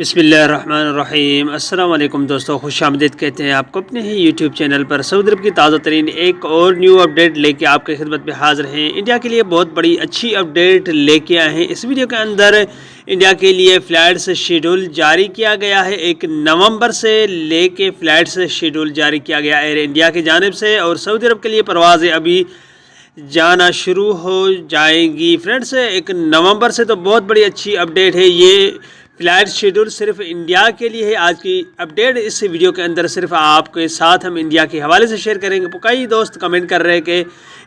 बिस्मिल्लाहिर्रहमानिर्रहीम। अस्सलाम वालेकुम दोस्तों, खुशामदीद कहते हैं आपको अपने ही यूट्यूब चैनल पर। सऊदी अरब की ताज़ा तरीन एक और न्यू अपडेट लेके आपके खिदमत में हाज़िर हैं। इंडिया के लिए बहुत बड़ी अच्छी अपडेट लेके आए हैं। इस वीडियो के अंदर इंडिया के लिए फ़्लाइट्स शेड्यूल जारी किया गया है। 1 नवंबर से लेके फ़्लाइट्स शेड्यूल जारी किया गया एयर इंडिया की जानिब से, और सऊदी अरब के लिए परवाज़ें अभी जाना शुरू हो जाएंगी। फ्रेंड्स, 1 नवंबर से तो बहुत बड़ी अच्छी अपडेट है। ये फ़्लाइट शेड्यूल सिर्फ इंडिया के लिए है। आज की अपडेट इस वीडियो के अंदर सिर्फ आपके साथ हम इंडिया के हवाले से शेयर करेंगे। तो कई दोस्त कमेंट कर रहे हैं कि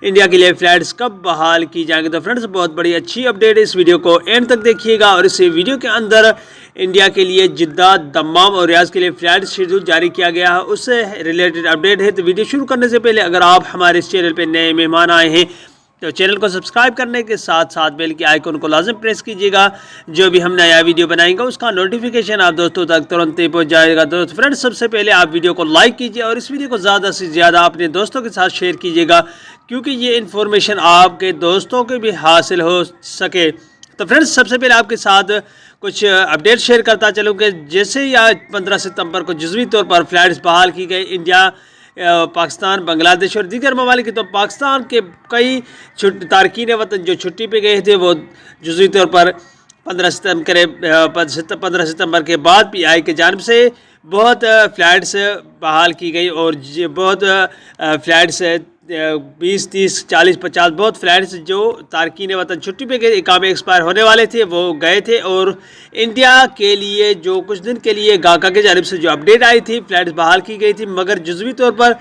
इंडिया के लिए फ़्लाइट्स कब बहाल की जाएंगे। तो फ्रेंड्स, बहुत बड़ी अच्छी अपडेट है। इस वीडियो को एंड तक देखिएगा। और इस वीडियो के अंदर इंडिया के लिए जिद्दा, दम्माम और रियाज के लिए फ़्लाइट शेड्यूल जारी किया गया है, उससे रिलेटेड अपडेट है। तो वीडियो शुरू करने से पहले अगर आप हमारे इस चैनल पर नए मेहमान आए हैं तो चैनल को सब्सक्राइब करने के साथ साथ बेल के आइकन को लाजम प्रेस कीजिएगा। जो भी हम नया वीडियो बनाएंगे उसका नोटिफिकेशन आप दोस्तों तक तुरंत ही पहुंच जाएगा। दोस्तों फ्रेंड्स, सबसे पहले आप वीडियो को लाइक कीजिए और इस वीडियो को ज़्यादा से ज़्यादा अपने दोस्तों के साथ शेयर कीजिएगा, क्योंकि ये इन्फॉर्मेशन आपके दोस्तों के भी हासिल हो सके। तो फ्रेंड्स, सबसे पहले आपके साथ कुछ अपडेट शेयर करता चलूँ कि जैसे ही आज 15 सितंबर को जुज़वी तौर पर फ़्लाइट्स बहाल की गई। इंडिया, पाकिस्तान, बांग्लादेश और दीगर ममालिक, तो पाकिस्तान के कई तारकीन वतन जो छुट्टी पे गए थे वो जुज़वी तौर पर 15 सितंबर के बाद PI की जानिब से बहुत फ़्लाइट्स बहाल की गई। और बहुत फ़्लाइट्स 20, 30, 40, 50 बहुत फ़्लाइट्स जो तारकीन वतन छुट्टी पे गए, इकामे एक्सपायर होने वाले थे, वो गए थे। और इंडिया के लिए जो कुछ दिन के लिए गाका की जानिब से जो अपडेट आई थी, फ़्लाइट्स बहाल की गई थी, मगर जुज़वी तौर पर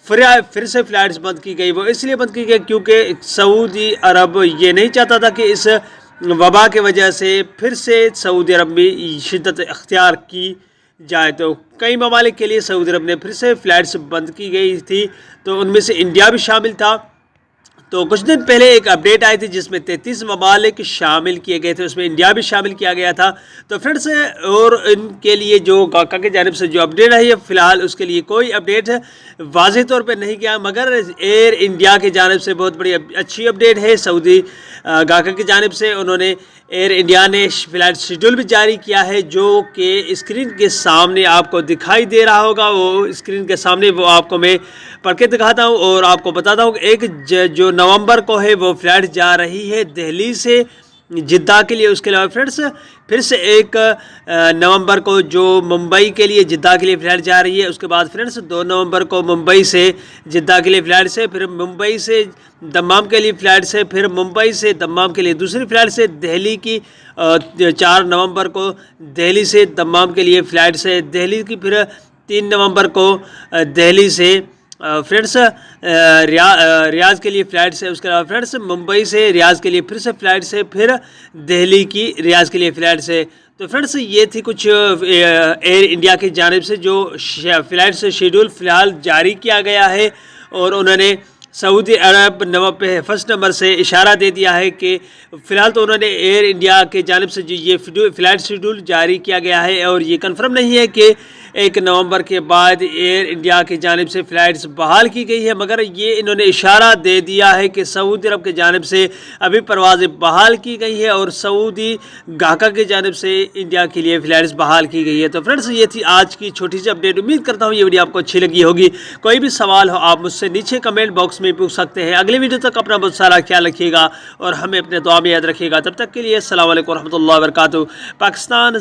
फिर से फ़्लाइट्स बंद की गई। वो इसलिए बंद की गई क्योंकि सऊदी अरब ये नहीं चाहता था कि इस वबा के वजह से फिर से सऊदी अरब में शिद्दत अख्तियार की जाए। तो कई ममालिक के लिए सऊदी अरब ने फिर से फ़्लाइट्स बंद की गई थी, तो उनमें से इंडिया भी शामिल था। तो कुछ दिन पहले एक अपडेट आई थी जिसमें 33 ममालिक शामिल किए गए थे, उसमें इंडिया भी शामिल किया गया था। तो फ्रेंड्स, और इनके लिए जो गाका की जानिब से जो अपडेट है, ये फ़िलहाल उसके लिए कोई अपडेट वाज़ेह तौर पे नहीं किया, मगर एयर इंडिया की जानिब से बहुत बड़ी अच्छी अपडेट है। सऊदी गाका की जानिब से उन्होंने, एयर इंडिया ने फ़्लाइट शेड्यूल भी जारी किया है, जो कि स्क्रीन के सामने आपको दिखाई दे रहा होगा। वो स्क्रीन के सामने वो आपको मैं पढ़ के दिखाता हूँ और आपको बताता हूँ कि 1 जो नवंबर को है वो फ़्लाइट जा रही है दिल्ली से जिद्दा के लिए। उसके अलावा फ्रेंड्स, फिर से 1 नवंबर को जो मुंबई के लिए, जिद्दा के लिए फ़्लाइट जा रही है। उसके बाद फ्रेंड्स 2 नवंबर को मुंबई से जिद्दा के लिए फ़्लाइट से, फिर मुंबई से दम्माम के लिए फ़्लाइट से, फिर मुंबई से दम्माम के लिए दूसरी फ़्लाइट से दिल्ली की 4 नवंबर को दिल्ली से दम्माम के लिए फ़्लाइट से दिल्ली की, फिर 3 नवंबर को दिल्ली से फ्रेंड्स रियाज के लिए फ़्लाइट से। उसके अलावा फ्रेंड्स मुंबई से रियाज के लिए फिर से फ़्लाइट से, फिर दिल्ली की रियाज के लिए फ़्लाइट से। तो फ्रेंड्स, ये थी कुछ एयर इंडिया की जानिब से जो फ़्लाइट से शेड्यूल फ़िलहाल जारी किया गया है। और उन्होंने सऊदी अरब 1 नंबर से इशारा दे दिया है कि फ़िलहाल तो उन्होंने एयर इंडिया के जानिब से जो ये फ़्लाइट शेड्यूल जारी किया गया है, और ये कंफर्म नहीं है कि 1 नवंबर के बाद एयर इंडिया की जानिब से फ़्लाइट्स बहाल की गई है, मगर ये इन्होंने इशारा दे दिया है कि सऊदी अरब की जानिब से अभी परवाज़ें बहाल की गई है और सऊदी गाका की जानिब से इंडिया के लिए फ़्लाइट्स बहाल की गई है। तो फ्रेंड्स, ये थी आज की छोटी सी अपडेट। उम्मीद करता हूँ ये वीडियो आपको अच्छी लगी होगी। कोई भी सवाल हो आप मुझसे नीचे कमेंट बॉक्स में पूछ सकते हैं। अगले वीडियो तक अपना बहुत सारा ख्याल रखिएगा और हमें अपने दुआ में याद रखिएगा। तब तक के लिए अस्सलाम वालेकुम रहमतुल्लाहि व बरकातहू। पाकिस्तान